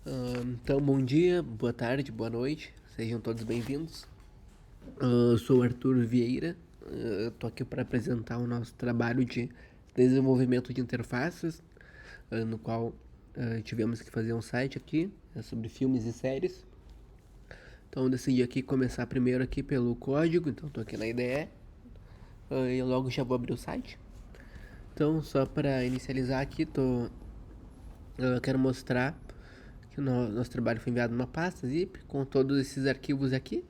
Então, bom dia, boa tarde, boa noite, sejam todos bem-vindos. Eu sou o Arthur Vieira, estou aqui para apresentar o nosso trabalho de desenvolvimento de interfaces, no qual tivemos que fazer um site aqui sobre filmes e séries. Então, eu decidi aqui começar primeiro aqui pelo código, então estou aqui na IDE e logo já vou abrir o site. Então, só para inicializar aqui, eu quero mostrar que o nosso trabalho foi enviado numa pasta zip com todos esses arquivos aqui.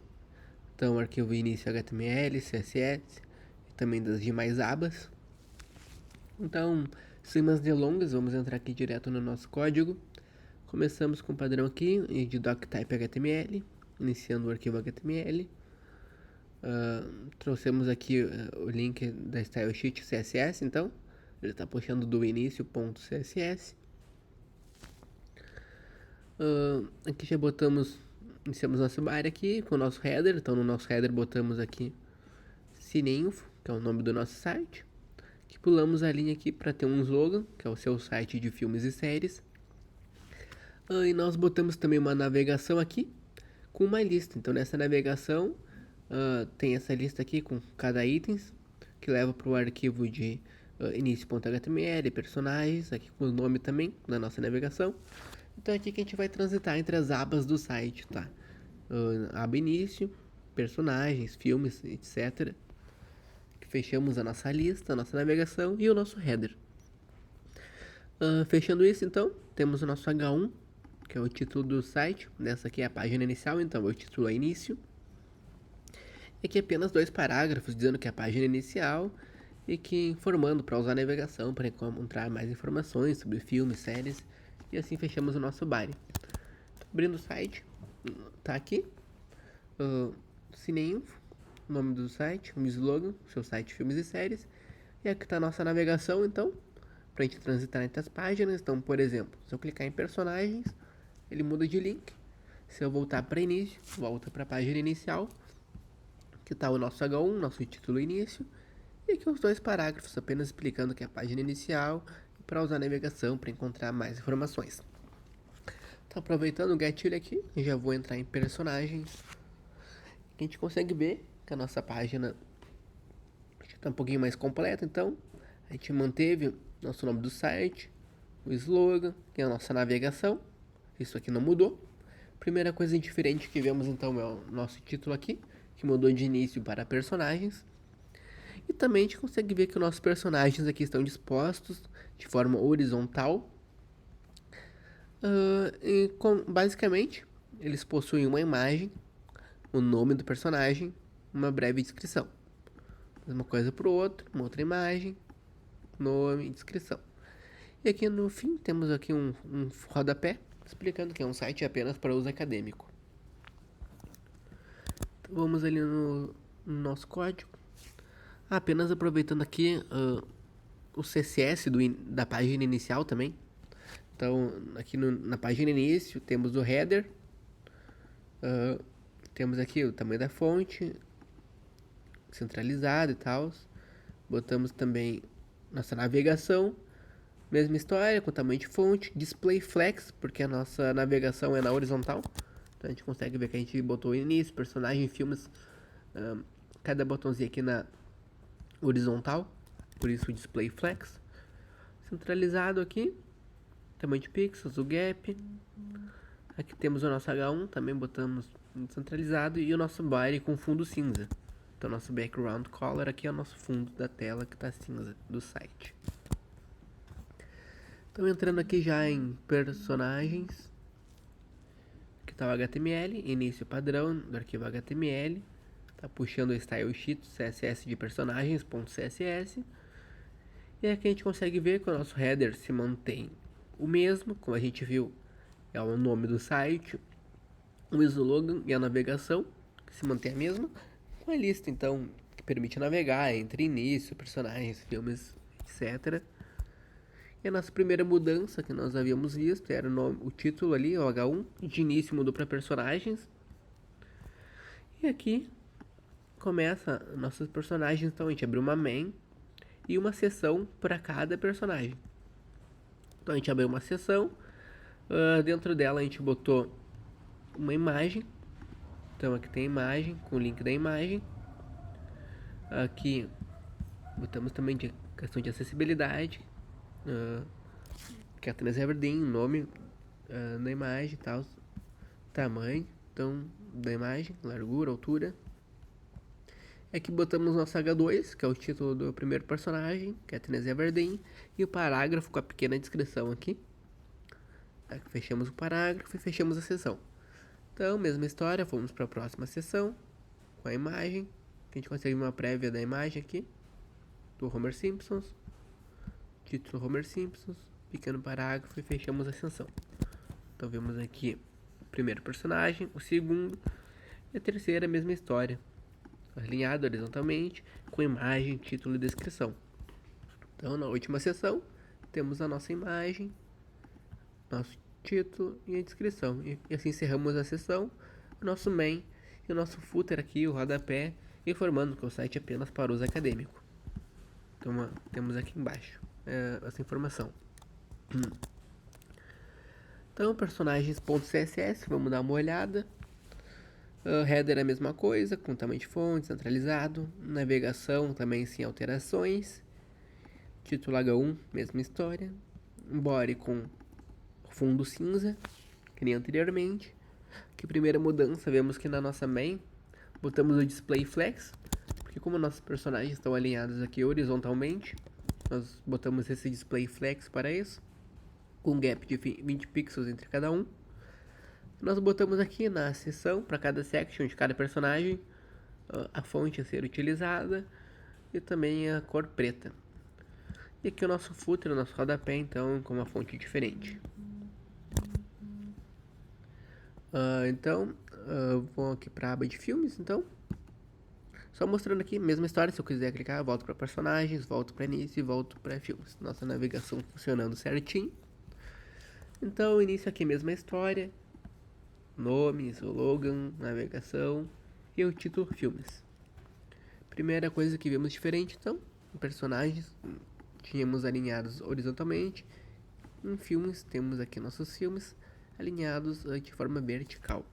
Então, arquivo início HTML, CSS e também das demais abas. Então, sem mais delongas, vamos entrar aqui direto no nosso código. Começamos com o padrão aqui de doctype HTML, iniciando o arquivo HTML. Trouxemos aqui o link da stylesheet CSS, então ele está puxando do início.css. Aqui já iniciamos nosso body aqui com o nosso header. Então no nosso header botamos aqui Cineinfo, que é o nome do nosso site. Que pulamos a linha aqui para ter um slogan, que é o seu site de filmes e séries. E nós botamos também uma navegação aqui com uma lista. Então nessa navegação tem essa lista aqui com cada item, que leva para o arquivo de início.html, personagens, aqui com o nome também da nossa navegação. Então é aqui que a gente vai transitar entre as abas do site, tá? Aba início, personagens, filmes, etc. Fechamos a nossa lista, a nossa navegação e o nosso header. Fechando isso, então, temos o nosso H1, que é o título do site. Essa aqui é a página inicial, então o título é início. E aqui apenas 2 parágrafos dizendo que é a página inicial e que informando para usar a navegação para encontrar mais informações sobre filmes, séries. E assim fechamos o nosso body. Abrindo o site, tá aqui. Cineinfo, nome do site, um slogan, seu site filmes e séries. E aqui está a nossa navegação, então, para a gente transitar entre as páginas. Então, por exemplo, se eu clicar em personagens, ele muda de link. Se eu voltar para início, volta para a página inicial, que está o nosso H1, nosso título início. E aqui os 2 parágrafos, apenas explicando que é a página inicial para usar a navegação para encontrar mais informações. Então, aproveitando o gatilho aqui, eu já vou entrar em personagens. A gente consegue ver que a nossa página está um pouquinho mais completa, então a gente manteve nosso nome do site, o slogan, que é a nossa navegação. Isso aqui não mudou. Primeira coisa diferente que vemos então é o nosso título aqui, que mudou de início para personagens. E também a gente consegue ver que os nossos personagens aqui estão dispostos de forma horizontal. Basicamente, eles possuem uma imagem, o nome do personagem, uma breve descrição. Mesma coisa para o outro, uma outra imagem, nome e descrição. E aqui no fim temos aqui um rodapé explicando que é um site apenas para uso acadêmico. Então, vamos ali no nosso código. Apenas aproveitando aqui o CSS da página inicial também. Então, aqui na página início, temos o header. Temos aqui o tamanho da fonte, centralizado e tal. Botamos também nossa navegação. Mesma história, com tamanho de fonte. Display flex, porque a nossa navegação é na horizontal. Então, a gente consegue ver que a gente botou início, personagem, filmes. Cada botãozinho aqui na horizontal, por isso o display flex. Centralizado aqui, tamanho de pixels, o gap. Aqui temos o nosso H1, também botamos centralizado, e o nosso body com fundo cinza. Então nosso background color aqui é o nosso fundo da tela que está cinza do site. Então entrando aqui já em personagens, que está o HTML, início padrão do arquivo HTML. Tá puxando o style sheet CSS de personagens.css. E aqui a gente consegue ver que o nosso header se mantém o mesmo, como a gente viu, é o nome do site, o slogan e a navegação, que se mantém a mesma, com a lista, então, que permite navegar entre início, personagens, filmes, etc. E a nossa primeira mudança que nós havíamos visto era o título ali, o H1, de início mudou para personagens. E aqui começa nossos personagens, então a gente abriu uma main e uma seção para cada personagem. Então a gente abriu uma seção Dentro dela a gente botou uma imagem. Então aqui tem a imagem, com o link da imagem. Aqui botamos também de questão de acessibilidade. Katniss Everdeen, nome da imagem e tal. Tamanho então, da imagem, largura, altura. Aqui botamos nosso H2, que é o título do primeiro personagem, Katniss Everdeen, e o parágrafo com a pequena descrição aqui. Aqui fechamos o parágrafo e fechamos a sessão. Então, mesma história, vamos para a próxima sessão, com a imagem. A gente consegue uma prévia da imagem aqui, do Homer Simpsons. Título Homer Simpsons, pequeno parágrafo e fechamos a sessão. Então vemos aqui o primeiro personagem, o segundo e a terceira, a mesma história. Alinhado horizontalmente, com imagem, título e descrição. Então, na última sessão, temos a nossa imagem, nosso título e a descrição. E assim encerramos a sessão, o nosso main e o nosso footer aqui, o rodapé, informando que o site é apenas para uso acadêmico. Então, temos aqui embaixo essa informação. Então, personagens.css, vamos dar uma olhada. Header é a mesma coisa, com tamanho de fonte, centralizado. Navegação também sem alterações. Título H1, mesma história. Body com fundo cinza, que nem anteriormente. Que primeira mudança, vemos que na nossa main botamos o display flex, porque como nossos personagens estão alinhados aqui horizontalmente, nós botamos esse display flex para isso, com um gap de 20 pixels entre cada um. Nós botamos aqui na seção, para cada section de cada personagem, a fonte a ser utilizada e também a cor preta. E aqui o nosso footer, o nosso rodapé, então, com uma fonte diferente. Vou aqui para a aba de filmes, então. Só mostrando aqui, mesma história, se eu quiser clicar, eu volto para personagens, volto para início e volto para filmes. Nossa navegação funcionando certinho. Então, início aqui, mesma história. Nome, slogan, navegação e o título filmes. Primeira coisa que vimos diferente, então, personagens tínhamos alinhados horizontalmente. Em filmes, temos aqui nossos filmes alinhados de forma vertical.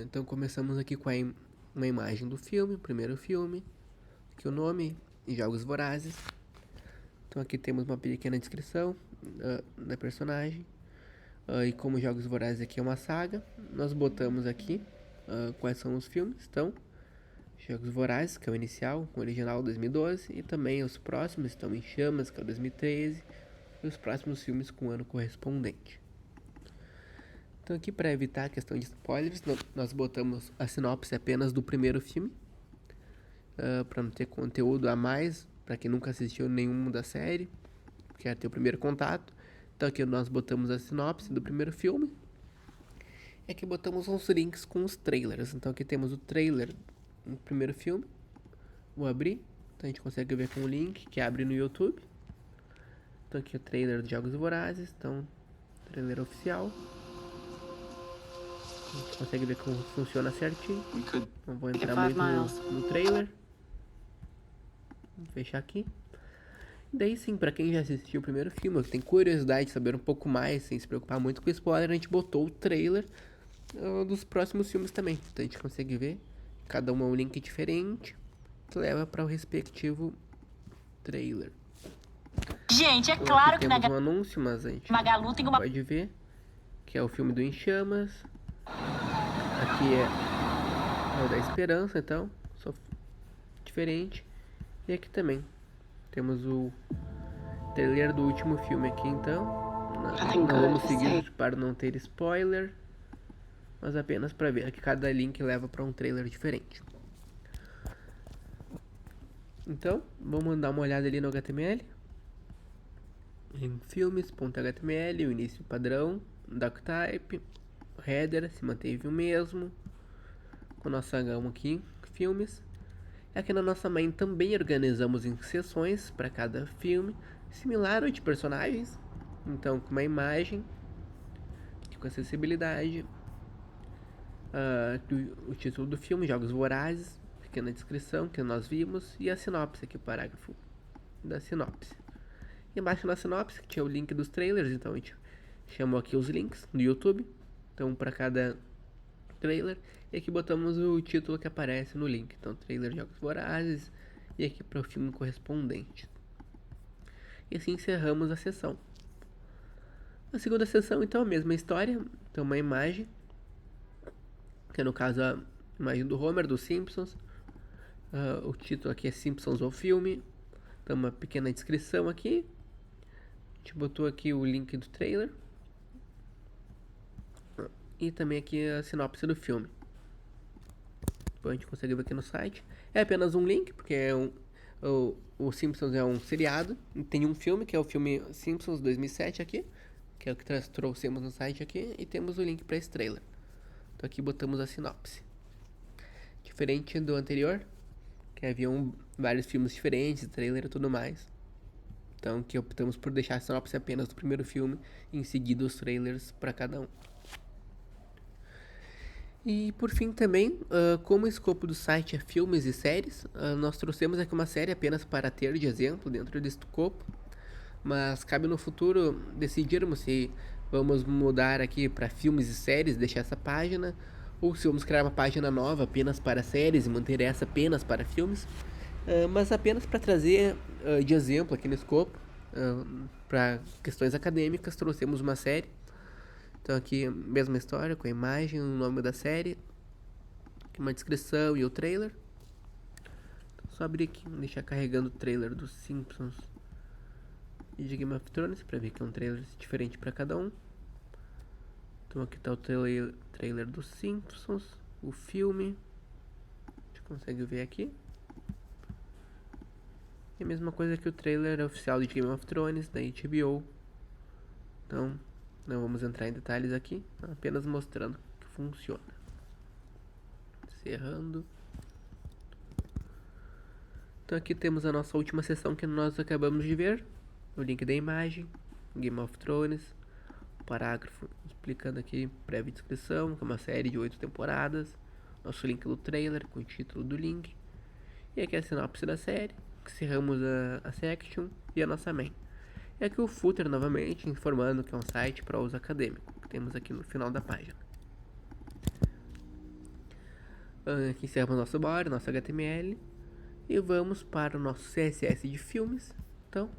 Então começamos aqui com uma imagem do filme, o primeiro filme, aqui o nome, Jogos Vorazes. Então aqui temos uma pequena descrição da personagem. E como Jogos Vorazes aqui é uma saga, nós botamos aqui quais são os filmes. Então, Jogos Vorazes, que é o inicial, o original 2012, e também os próximos estão Em Chamas, que é o 2013, e os próximos filmes com o ano correspondente. Então aqui, para evitar a questão de spoilers, nós botamos a sinopse apenas do primeiro filme, para não ter conteúdo a mais, para quem nunca assistiu nenhum da série, quer ter o primeiro contato. Então aqui nós botamos a sinopse do primeiro filme. E aqui botamos uns links com os trailers. Então aqui temos o trailer do primeiro filme. Vou abrir. Então a gente consegue ver com o link que abre no YouTube. Então aqui o trailer de Jogos Vorazes. Então, trailer oficial. A gente consegue ver como funciona certinho. Não vou entrar muito no trailer. Vou fechar aqui. Daí sim, pra quem já assistiu o primeiro filme, ou tem curiosidade de saber um pouco mais, sem se preocupar muito com spoiler, a gente botou o trailer dos próximos filmes também. Então a gente consegue ver, cada um é um link diferente, que leva para o respectivo trailer. Gente, é claro que temos um anúncio, mas a gente Magalu tem uma... pode ver que é o filme do Em Chamas. Aqui é o da Esperança, então, só diferente. E aqui também temos o trailer do último filme aqui, então. Não vamos seguir para não ter spoiler, mas apenas para ver que cada link leva para um trailer diferente. Então, vamos dar uma olhada ali no HTML. Em filmes.html, o início padrão, doctype, header, se manteve o mesmo. Com o nosso H1 aqui, filmes. Aqui na nossa main também organizamos em seções para cada filme, similar ao de personagens. Então, com uma imagem, com acessibilidade, o título do filme, Jogos Vorazes, pequena descrição que nós vimos, e a sinopse aqui, o parágrafo da sinopse. E embaixo na sinopse tinha o link dos trailers, então a gente chamou aqui os links do YouTube. Então, para cada trailer. E aqui botamos o título que aparece no link. Então, trailer de Jogos Vorazes. E aqui para o filme correspondente. E assim encerramos a sessão. A segunda sessão, então, a mesma história. Então, uma imagem. Que é, no caso, a imagem do Homer, dos Simpsons. O título aqui é Simpsons, o filme. Então, uma pequena descrição aqui. A gente botou aqui o link do trailer. E também aqui a sinopse do filme. Depois a gente consegue ver aqui no site. É apenas um link, porque é o Simpsons é um seriado. Tem um filme, que é o filme Simpsons 2007 aqui. Que é o que trouxemos no site aqui. E temos o link para esse trailer. Então aqui botamos a sinopse. Diferente do anterior, que haviam vários filmes diferentes, trailer e tudo mais. Então aqui optamos por deixar a sinopse apenas do primeiro filme. E em seguida os trailers para cada um. E por fim também, como o escopo do site é filmes e séries, nós trouxemos aqui uma série apenas para ter de exemplo dentro desse escopo. Mas cabe no futuro decidirmos se vamos mudar aqui para filmes e séries, deixar essa página, ou se vamos criar uma página nova apenas para séries e manter essa apenas para filmes. Mas apenas para trazer de exemplo aqui no escopo, para questões acadêmicas, trouxemos uma série. Então aqui, mesma história, com a imagem, o nome da série, aqui uma descrição e o trailer. Então, só abrir aqui, deixar carregando o trailer dos Simpsons e de Game of Thrones, para ver que é um trailer diferente para cada um. Então aqui está o trailer dos Simpsons, o filme, a gente consegue ver aqui. E a mesma coisa que o trailer oficial de Game of Thrones, da HBO. Então, não vamos entrar em detalhes aqui, apenas mostrando que funciona. Encerrando. Então aqui temos a nossa última sessão que nós acabamos de ver. O link da imagem, Game of Thrones, o parágrafo explicando aqui, prévia descrição, que é uma série de 8 temporadas. Nosso link do trailer com o título do link. E aqui a sinopse da série, que encerramos a section e a nossa main. E aqui o footer novamente, informando que é um site para uso acadêmico, que temos aqui no final da página. Aqui encerramos nosso body, nosso HTML. E vamos para o nosso CSS de filmes. Então,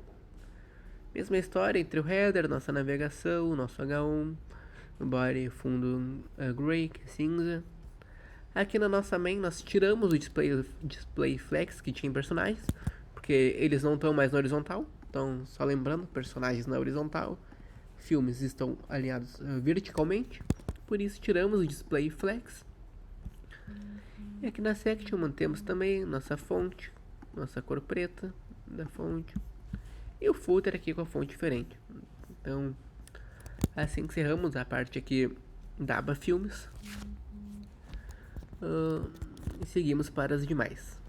mesma história entre o header, nossa navegação, nosso H1, o body, fundo gray, que é cinza. Aqui na nossa main nós tiramos o display flex que tinha em personagens, porque eles não estão mais na horizontal. Então, só lembrando, personagens na horizontal, filmes estão alinhados verticalmente, por isso tiramos o display flex. E aqui na section mantemos também nossa fonte, nossa cor preta da fonte e o footer aqui com a fonte diferente. Então, assim encerramos a parte aqui da aba filmes e seguimos para as demais.